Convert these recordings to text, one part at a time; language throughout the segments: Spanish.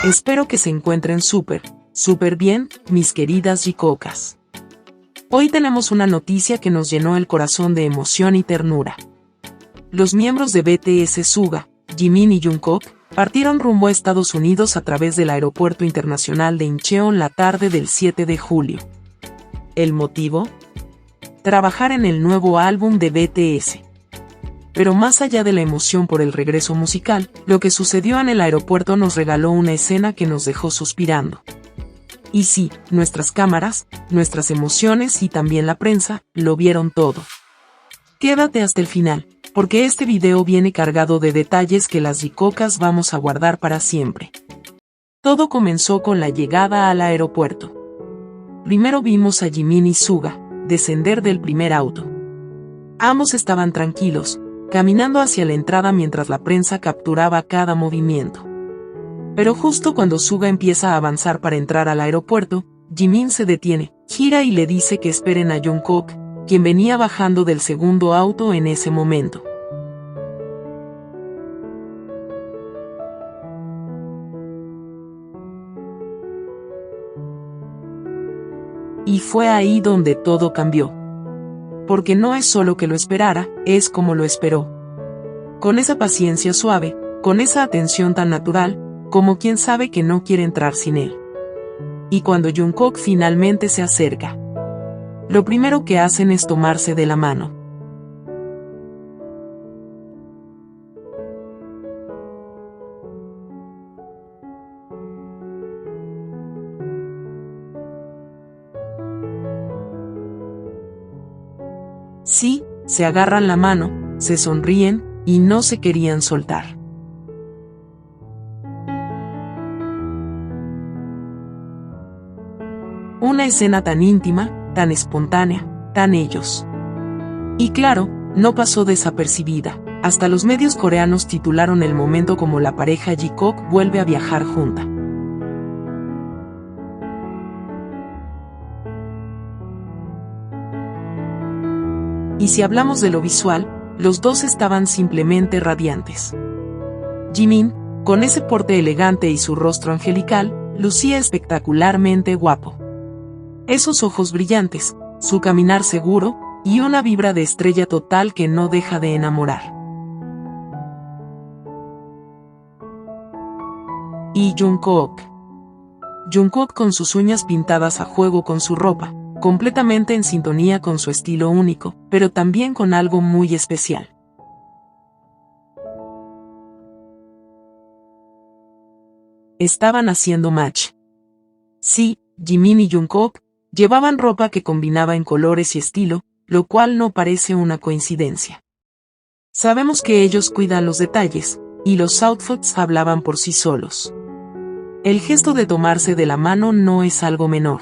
Espero que se encuentren súper bien, mis queridas Jicocas. Hoy tenemos una noticia que nos llenó el corazón de emoción y ternura. Los miembros de BTS Suga, Jimin y Jungkook, partieron rumbo a Estados Unidos a través del Aeropuerto Internacional de Incheon la tarde del 7 de julio. ¿El motivo? Trabajar en el nuevo álbum de BTS. Pero más allá de la emoción por el regreso musical, lo que sucedió en el aeropuerto nos regaló una escena que nos dejó suspirando. Y sí, nuestras cámaras, nuestras emociones y también la prensa, lo vieron todo. Quédate hasta el final, porque este video viene cargado de detalles que las Jicocas vamos a guardar para siempre. Todo comenzó con la llegada al aeropuerto. Primero vimos a Jimin y Suga descender del primer auto. Ambos estaban tranquilos, caminando hacia la entrada mientras la prensa capturaba cada movimiento. Pero justo cuando Suga empieza a avanzar para entrar al aeropuerto, Jimin se detiene, gira y le dice que esperen a Jungkook, quien venía bajando del segundo auto en ese momento. Y fue ahí donde todo cambió. Porque no es solo que lo esperara, es como lo esperó. Con esa paciencia suave, con esa atención tan natural, como quien sabe que no quiere entrar sin él. Y cuando Jungkook finalmente se acerca, lo primero que hacen es tomarse de la mano. Sí, se agarran la mano, se sonríen, y no se querían soltar. Una escena tan íntima, tan espontánea, tan ellos. Y claro, no pasó desapercibida. Hasta los medios coreanos titularon el momento como la pareja Jikook vuelve a viajar junta. Y si hablamos de lo visual, los dos estaban simplemente radiantes. Jimin, con ese porte elegante y su rostro angelical, lucía espectacularmente guapo. Esos ojos brillantes, su caminar seguro, y una vibra de estrella total que no deja de enamorar. Y Jungkook. Jungkook con sus uñas pintadas a juego con su ropa, completamente en sintonía con su estilo único, pero también con algo muy especial. Estaban haciendo match. Sí, Jimin y Jungkook llevaban ropa que combinaba en colores y estilo, lo cual no parece una coincidencia. Sabemos que ellos cuidan los detalles, y los outfits hablaban por sí solos. El gesto de tomarse de la mano no es algo menor.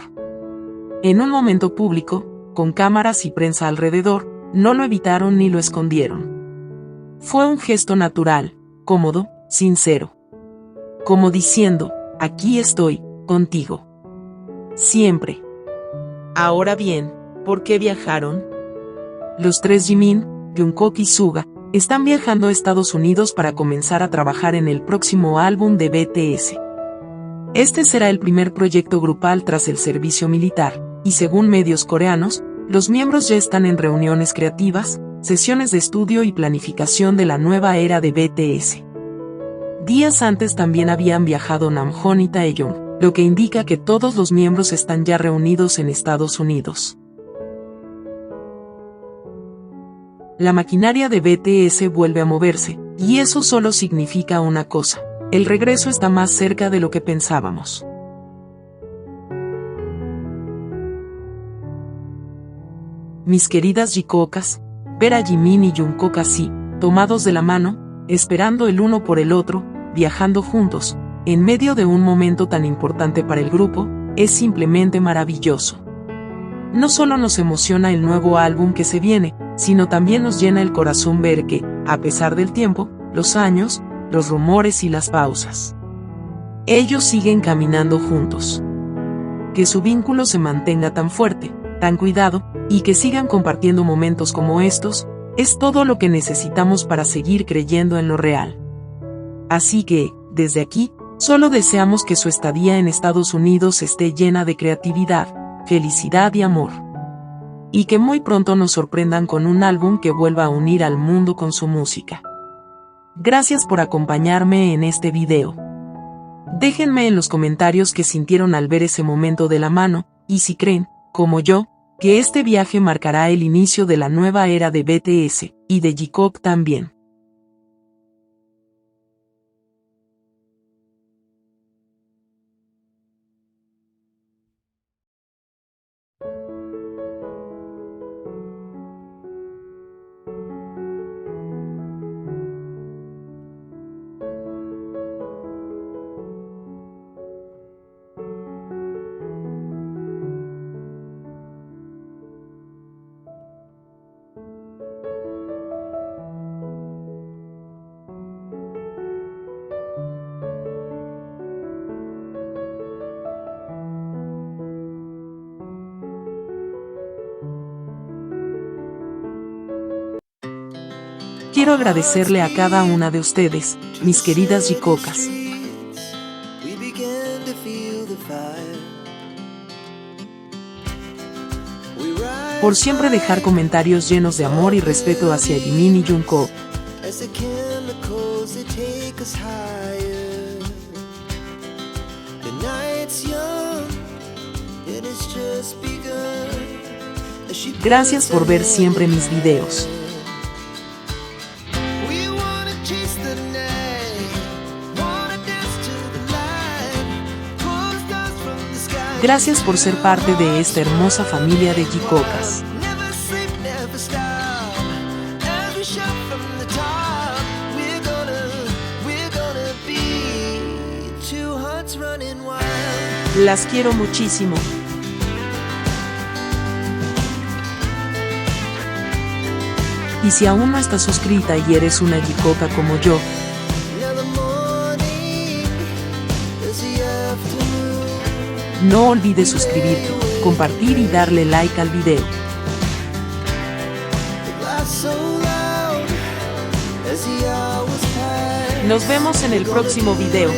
En un momento público, con cámaras y prensa alrededor, no lo evitaron ni lo escondieron. Fue un gesto natural, cómodo, sincero. Como diciendo, aquí estoy, contigo. Siempre. Ahora bien, ¿por qué viajaron? Los tres Jimin, Jungkook y Suga, están viajando a Estados Unidos para comenzar a trabajar en el próximo álbum de BTS. Este será el primer proyecto grupal tras el servicio militar, y según medios coreanos, los miembros ya están en reuniones creativas, sesiones de estudio y planificación de la nueva era de BTS. Días antes también habían viajado Namjoon y Taeyong, lo que indica que todos los miembros están ya reunidos en Estados Unidos. La maquinaria de BTS vuelve a moverse, y eso solo significa una cosa: el regreso está más cerca de lo que pensábamos. Mis queridas Jicocas, ver a Jimin y Jungkook así, tomados de la mano, esperando el uno por el otro, viajando juntos, en medio de un momento tan importante para el grupo, es simplemente maravilloso. No solo nos emociona el nuevo álbum que se viene, sino también nos llena el corazón ver que, a pesar del tiempo, los años, los rumores y las pausas, ellos siguen caminando juntos. Que su vínculo se mantenga tan fuerte, tan cuidado, y que sigan compartiendo momentos como estos, es todo lo que necesitamos para seguir creyendo en lo real. Así que, desde aquí, Solo deseamos que su estadía en Estados Unidos esté llena de creatividad, felicidad y amor. Y que muy pronto nos sorprendan con un álbum que vuelva a unir al mundo con su música. Gracias por acompañarme en este video. Déjenme en los comentarios qué sintieron al ver ese momento de la mano, y si creen, como yo, que este viaje marcará el inicio de la nueva era de BTS, y de Jikook también. Quiero agradecerle a cada una de ustedes, mis queridas Jikookas, por siempre dejar comentarios llenos de amor y respeto hacia Jimin y Jungkook. Gracias por ver siempre mis videos. Gracias por ser parte de esta hermosa familia de Jikookas. Las quiero muchísimo. Y si aún no estás suscrita y eres una Jikooka como yo, no olvides suscribirte, compartir y darle like al video. Nos vemos en el próximo video.